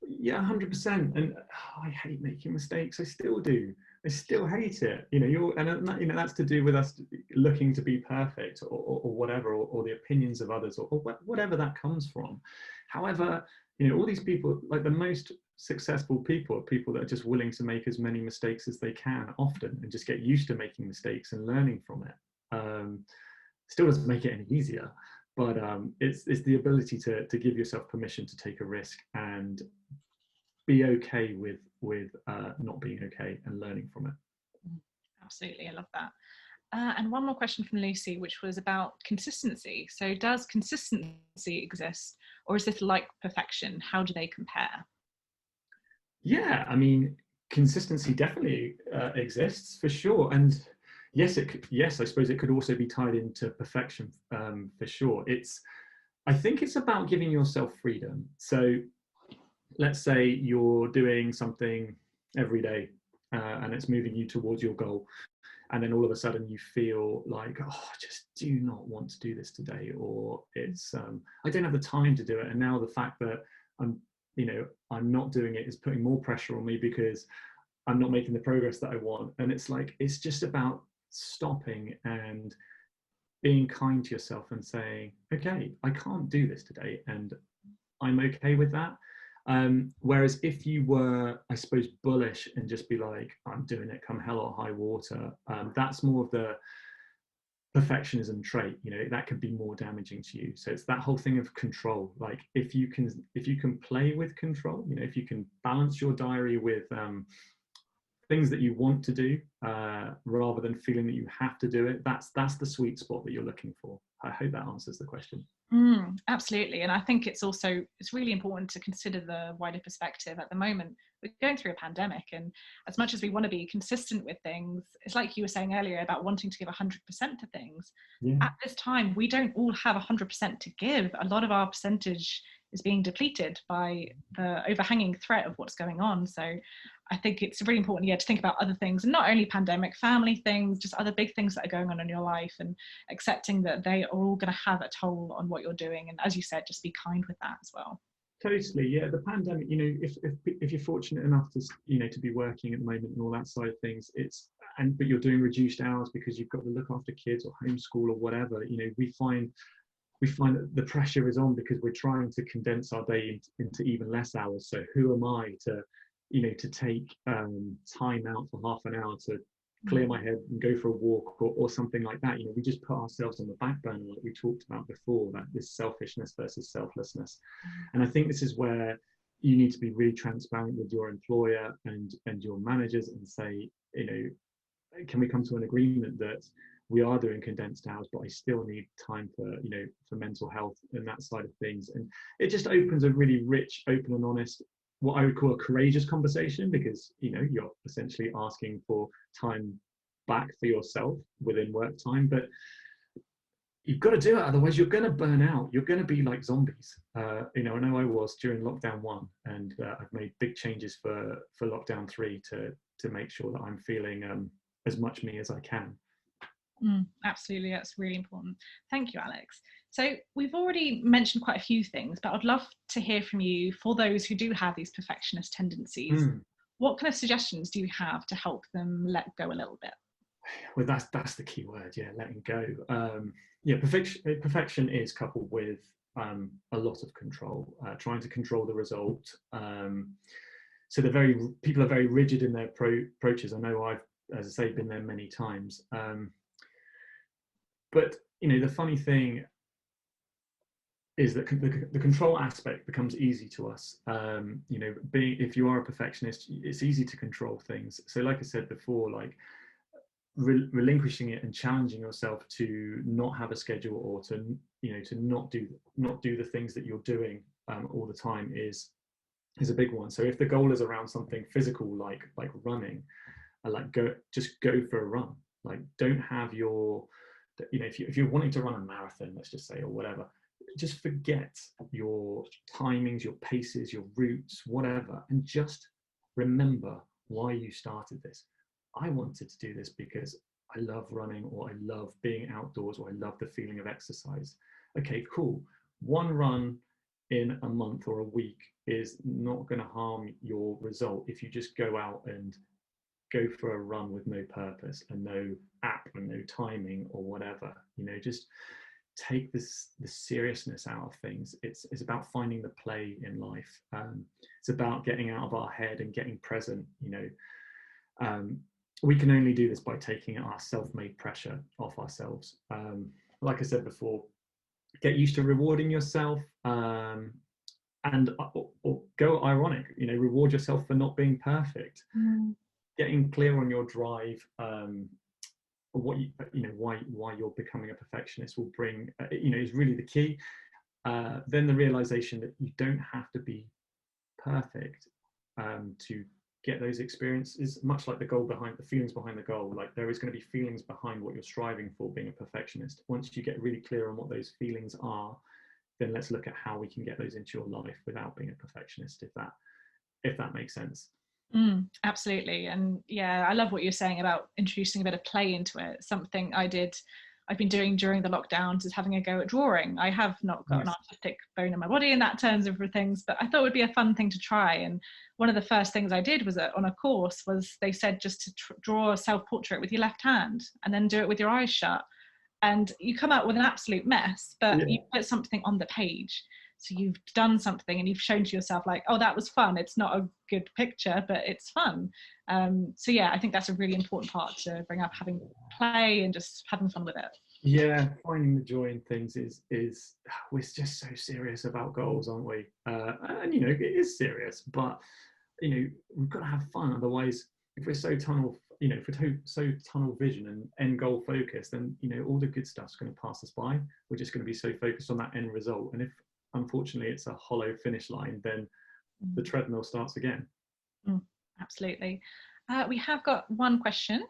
Yeah, 100%. And I hate making mistakes. I still do. I still hate it. That's to do with us looking to be perfect or whatever, or the opinions of others, or whatever that comes from. However, all these people, like the most successful people, are people that are just willing to make as many mistakes as they can often and just get used to making mistakes and learning from it. Still doesn't make it any easier, but it's the ability to give yourself permission to take a risk and be okay with not being okay and learning from it. Absolutely, I love that. And one more question from Lucy, which was about consistency. So does consistency exist, or is this like perfection? How do they compare? Yeah, I mean, consistency definitely exists for sure. And yes, I suppose it could also be tied into perfection for sure. I think it's about giving yourself freedom. So let's say you're doing something every day and it's moving you towards your goal. And then all of a sudden you feel like, oh, I just do not want to do this today. Or it's, I don't have the time to do it. And now the fact that I'm not doing it is putting more pressure on me because I'm not making the progress that I want. And it's like, it's just about stopping and being kind to yourself and saying, okay, I can't do this today. And I'm okay with that. Whereas if you were, I suppose, bullish and just be like, I'm doing it come hell or high water, that's more of the perfectionism trait. That could be more damaging to you. So it's that whole thing of control. Like if you can play with control, if you can balance your diary with things that you want to do rather than feeling that you have to do it, that's the sweet spot that you're looking for. I hope that answers the question. Absolutely. And I think it's really important to consider the wider perspective. At the moment, we're going through a pandemic, and as much as we want to be consistent with things, it's like you were saying earlier about wanting to give 100% to things. Yeah. At this time, we don't all have 100% to give. A lot of our percentage is being depleted by the overhanging threat of what's going on. So I think it's really important, to think about other things, and not only pandemic, family things, just other big things that are going on in your life, and accepting that they are all going to have a toll on what you're doing. And as you said, just be kind with that as well. Totally, yeah. The pandemic, if you're fortunate enough to, to be working at the moment and all that side of things, but you're doing reduced hours because you've got to look after kids or homeschool or whatever. We find that the pressure is on because we're trying to condense our day into even less hours. So who am I to take time out for half an hour to clear my head and go for a walk or something like that? We just put ourselves on the back burner, like we talked about before, that this selfishness versus selflessness. And I think this is where you need to be really transparent with your employer and your managers and say, can we come to an agreement that we are doing condensed hours, but I still need time for mental health and that side of things. And it just opens a really rich, open and honest, what I would call a courageous conversation, because you're essentially asking for time back for yourself within work time, but you've got to do it, otherwise you're going to burn out. You're going to be like zombies. I know I was during lockdown 1, and I've made big changes for lockdown 3 to make sure that I'm feeling as much me as I can. Absolutely, that's really important. Thank you, Alex. So we've already mentioned quite a few things, but I'd love to hear from you, for those who do have these perfectionist tendencies. What kind of suggestions do you have to help them let go a little bit? Well, that's the key word, letting go. Perfection is coupled with a lot of control, trying to control the result. So people are very rigid in their approaches. I know I've, as I say, been there many times. But the funny thing is that the control aspect becomes easy to us. You know, if you are a perfectionist, it's easy to control things. So like I said before, like relinquishing it and challenging yourself to not have a schedule, or to, you know, to not do the things that you're doing all the time is a big one. So if the goal is around something physical, like running, like just go for a run. Like, don't have your, you know, if you're wanting to run a marathon, let's just say, or whatever, just forget your timings, your paces, your routes, whatever, and just remember why you started this. I wanted to do this because I love running, or I love being outdoors, or I love the feeling of exercise. Okay, cool. One run in a month or a week is not going to harm your result if you just go out and go for a run with no purpose and no app and no timing or whatever. You know, just take the seriousness out of things. It's about finding the play in life. It's about getting out of our head and getting present. You know, we can only do this by taking our self-made pressure off ourselves. Like I said before, get used to rewarding yourself, and or go ironic. You know, reward yourself for not being perfect. Getting clear on your drive, what you know, why you're becoming a perfectionist will bring, you know, is really the key. Then the realization that you don't have to be perfect to get those experiences. Much like the goal behind the feelings behind the goal, like there is going to be feelings behind what you're striving for being a perfectionist. Once you get really clear on what those feelings are, then let's look at how we can get those into your life without being a perfectionist, if that makes sense. Absolutely. And yeah, I love what you're saying about introducing a bit of play into it. Something I've been doing during the lockdowns is having a go at drawing. I have not got an artistic bone in my body in that terms of things, but I thought it would be a fun thing to try. And one of the first things I did was on a course was they said just to draw a self-portrait with your left hand and then do it with your eyes shut. And you come out with an absolute mess, but you put something on the page. So you've done something and you've shown to yourself like, oh, that was fun. It's not a good picture, but it's fun. So yeah, I think that's a really important part to bring up, having play and just having fun with it. Yeah, finding the joy in things is we're just so serious about goals, aren't we? And you know, it is serious, but you know, we've got to have fun. Otherwise, if we're so tunnel vision and end goal focused, then you know, all the good stuff's going to pass us by. We're just going to be so focused on that end result, and if unfortunately it's a hollow finish line, then the treadmill starts again. Absolutely. We have got one question.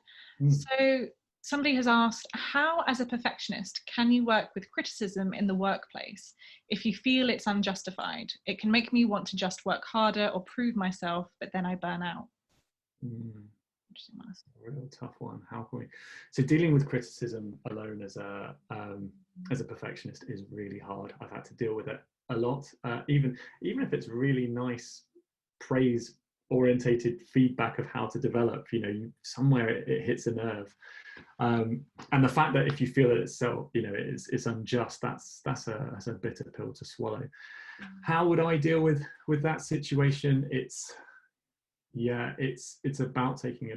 So somebody has asked, how as a perfectionist can you work with criticism in the workplace if you feel it's unjustified? It can make me want to just work harder or prove myself, but then I burn out. A real tough one. How can we? So dealing with criticism alone as a perfectionist is really hard. I've had to deal with it a lot, even if it's really nice praise orientated feedback of how to develop. You know, somewhere it hits a nerve, and the fact that if you feel that itself, you know, it's unjust, that's a bitter pill to swallow. How would I deal with that situation? It's about taking a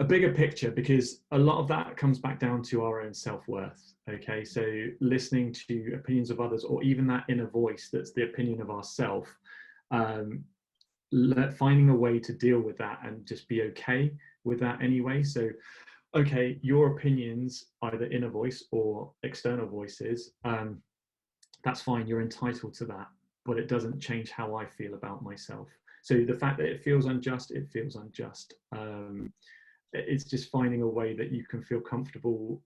bigger picture, because a lot of that comes back down to our own self-worth. Okay, so listening to opinions of others, or even that inner voice that's the opinion of ourself, finding a way to deal with that and just be okay with that anyway. So okay, your opinions, either inner voice or external voices, that's fine, you're entitled to that, but it doesn't change how I feel about myself. So the fact that it feels unjust, it feels unjust. It's just finding a way that you can feel comfortable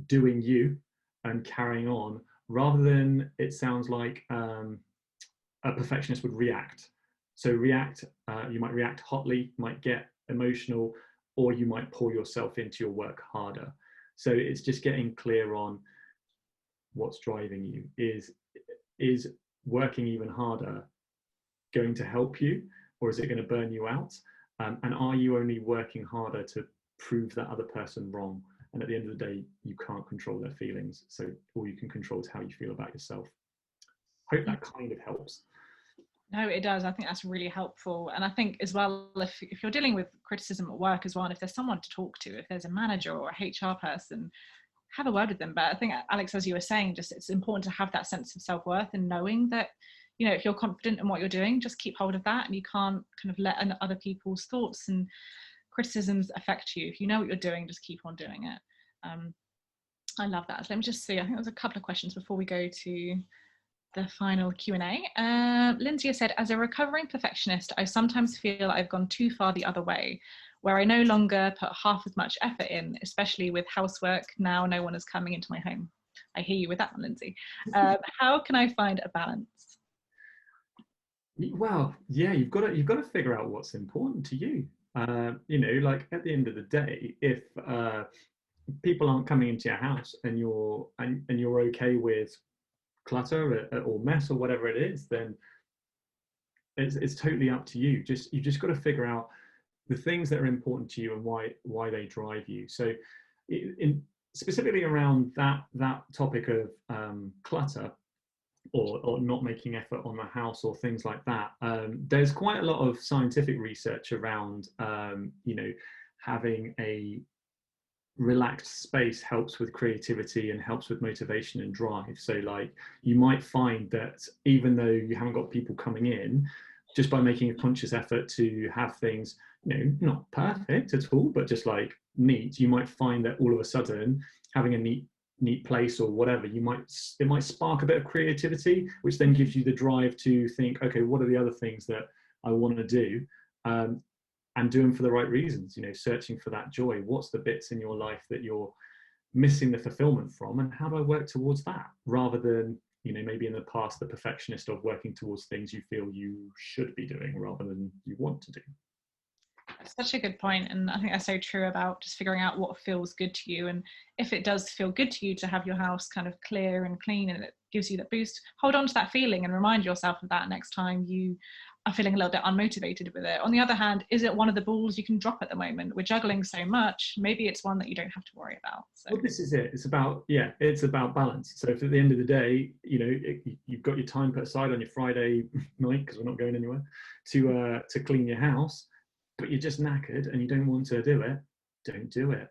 doing you and carrying on, rather than it sounds like a perfectionist would react. So you might react hotly, might get emotional, or you might pour yourself into your work harder. So it's just getting clear on what's driving you. Is working even harder going to help you, or is it going to burn you out? And are you only working harder to prove that other person wrong? And at the end of the day, you can't control their feelings. So all you can control is how you feel about yourself. Hope that kind of helps. No, it does. I think that's really helpful. And I think as well, if you're dealing with criticism at work as well, and if there's someone to talk to, if there's a manager or a HR person, have a word with them. But I think, Alex, as you were saying, just it's important to have that sense of self-worth and knowing that, you know, if you're confident in what you're doing, just keep hold of that, and you can't kind of let other people's thoughts and criticisms affect you. If you know what you're doing, just keep on doing it. I love that. So let me just see. I think there's a couple of questions before we go to the final Q&A. Lindsay has said, as a recovering perfectionist, I sometimes feel I've gone too far the other way, where I no longer put half as much effort in, especially with housework. Now no one is coming into my home. I hear you with that one, Lindsay. How can I find a balance? Well, yeah, you've got to figure out what's important to you. You know, like at the end of the day, if people aren't coming into your house and you're okay with clutter or mess or whatever it is, then it's totally up to you. You just got to figure out the things that are important to you and why they drive you. So, specifically around that topic of clutter, or not making effort on the house or things like that, there's quite a lot of scientific research around you know, having a relaxed space helps with creativity and helps with motivation and drive. So like, you might find that even though you haven't got people coming in, just by making a conscious effort to have things, you know, not perfect at all, but just like neat, you might find that all of a sudden having a neat place or whatever, it might spark a bit of creativity, which then gives you the drive to think, okay, what are the other things that I want to do, and do them for the right reasons. You know, searching for that joy. What's the bits in your life that you're missing the fulfillment from, and how do I work towards that, rather than, you know, maybe in the past the perfectionist of working towards things you feel you should be doing rather than you want to do. Such a good point, and I think that's so true about just figuring out what feels good to you. And if it does feel good to you to have your house kind of clear and clean and it gives you that boost, hold on to that feeling and remind yourself of that next time you are feeling a little bit unmotivated with it. On the other hand, is it one of the balls you can drop at the moment? We're juggling so much, maybe it's one that you don't have to worry about. So well, this is it. It's about balance. So if at the end of the day, you know, you've got your time put aside on your Friday night, because we're not going anywhere, to clean your house, but you're just knackered and you don't want to do it, don't do it.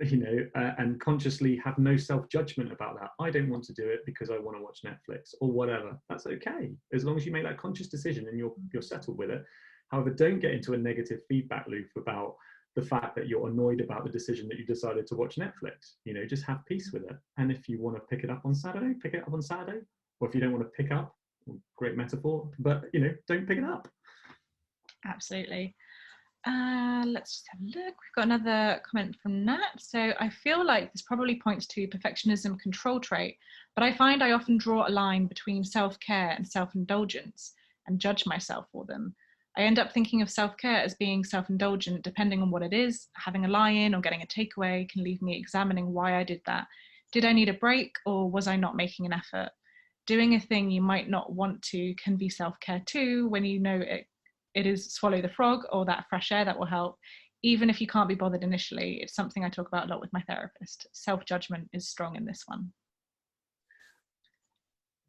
You know, and consciously have no self-judgment about that. I don't want to do it because I want to watch Netflix or whatever. That's okay, as long as you make that conscious decision and you're settled with it. However, don't get into a negative feedback loop about the fact that you're annoyed about the decision that you decided to watch Netflix. You know, just have peace with it. And if you want to pick it up on Saturday, pick it up on Saturday. Or if you don't want to pick up, great metaphor, but, you know, don't pick it up. Absolutely. Let's just have a look. We've got another comment from Nat. So I feel like this probably points to perfectionism control trait, but I find I often draw a line between self-care and self-indulgence and judge myself for them. I end up thinking of self-care as being self-indulgent depending on what it is. Having a lie-in or getting a takeaway can leave me examining why I did that. Did I need a break, or was I not making an effort? Doing a thing you might not want to can be self-care too, when you know it is swallow the frog or that fresh air that will help. Even if you can't be bothered initially, it's something I talk about a lot with my therapist. Self-judgment is strong in this one.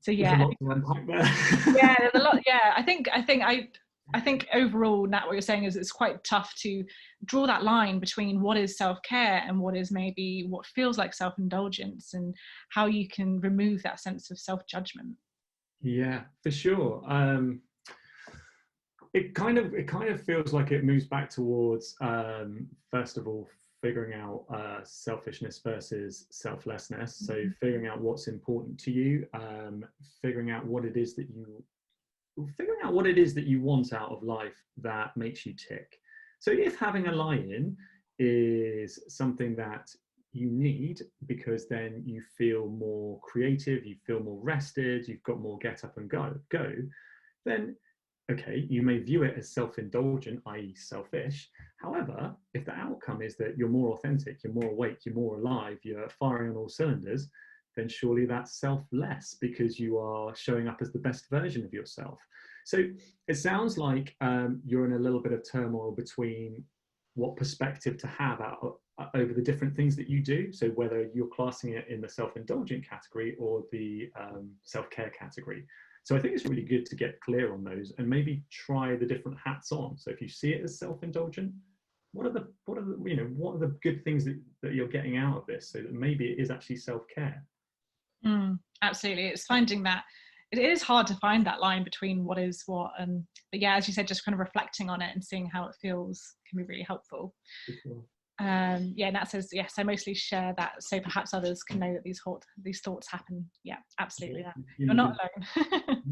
So There's a yeah, lot to unpack there. yeah, there's a lot. Yeah, I think overall, Nat, what you're saying is it's quite tough to draw that line between what is self-care and what is maybe what feels like self-indulgence, and how you can remove that sense of self-judgment. Yeah, for sure. It kind of feels like it moves back towards, first of all, figuring out selfishness versus selflessness. So figuring out what's important to you, figuring out what it is that you want out of life that makes you tick. So if having a lie-in is something that you need because then you feel more creative, you feel more rested, you've got more get up and go, then okay, you may view it as self-indulgent, i.e. selfish. However, if the outcome is that you're more authentic, you're more awake, you're more alive, you're firing on all cylinders, then surely that's selfless, because you are showing up as the best version of yourself. So it sounds like you're in a little bit of turmoil between what perspective to have over the different things that you do. So whether you're classing it in the self-indulgent category or the self-care category. So I think it's really good to get clear on those and maybe try the different hats on. So if you see it as self-indulgent, what are the good things that you're getting out of this, so that maybe it is actually self-care. Absolutely, it's finding that it is hard to find that line between what is what, and but yeah, as you said, just kind of reflecting on it and seeing how it feels can be really helpful. Yeah, Nat says yes, I mostly share that so perhaps others can know that these thoughts happen. Yeah, absolutely. Yeah, You're not alone.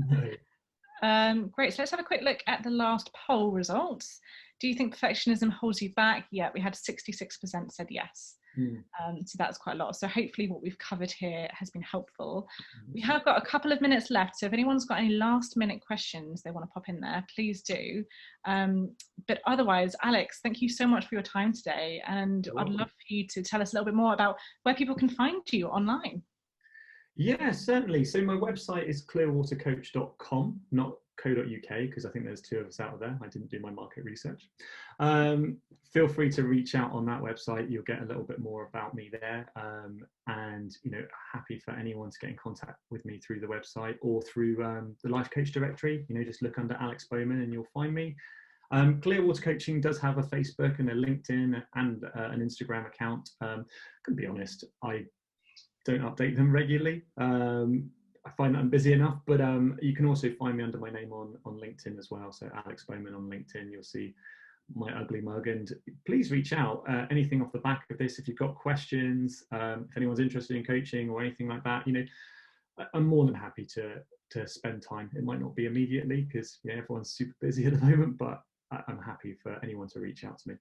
no. Great, so let's have a quick look at the last poll results. Do you think perfectionism holds you back? Yeah, we had 66% said yes. So that's quite a lot. So hopefully what we've covered here has been helpful. We have got a couple of minutes left, so if anyone's got any last minute questions they want to pop in there, please do. But otherwise, Alex, thank you so much for your time today, and I'd love for you to tell us a little bit more about where people can find you online. Yeah, certainly. So my website is clearwatercoach.com, not co.uk, because I think there's two of us out there. I didn't do my market research. Feel free to reach out on that website. You'll get a little bit more about me there. And, happy for anyone to get in contact with me through the website or through the Life Coach directory. Just look under Alex Bowman and you'll find me. Clearwater Coaching does have a Facebook and a LinkedIn and an Instagram account. I can be honest, I don't update them regularly. I find that I'm busy enough, but you can also find me under my name on LinkedIn as well. So Alex Bowman on LinkedIn, you'll see my ugly mug, and please reach out. Anything off the back of this, if you've got questions, if anyone's interested in coaching or anything like that, I'm more than happy to spend time. It might not be immediately because everyone's super busy at the moment, but I'm happy for anyone to reach out to me.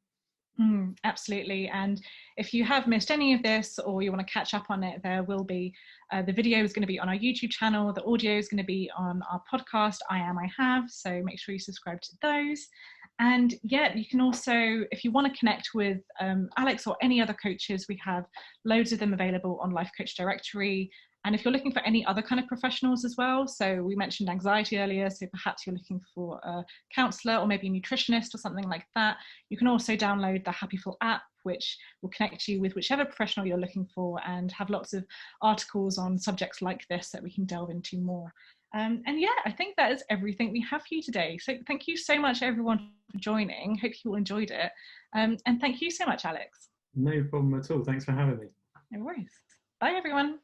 Absolutely. And if you have missed any of this or you want to catch up on it, there will be the video is going to be on our YouTube channel, the audio is going to be on our podcast, I Am, I Have, so make sure you subscribe to those. And yeah, you can also, if you want to connect with Alex or any other coaches, we have loads of them available on Life Coach Directory. And if you're looking for any other kind of professionals as well, so we mentioned anxiety earlier, so perhaps you're looking for a counsellor or maybe a nutritionist or something like that, you can also download the Happiful app, which will connect you with whichever professional you're looking for and have lots of articles on subjects like this that we can delve into more. And yeah, I think that is everything we have for you today. So thank you so much, everyone, for joining. Hope you all enjoyed it. And thank you so much, Alex. No problem at all. Thanks for having me. No worries. Bye, everyone.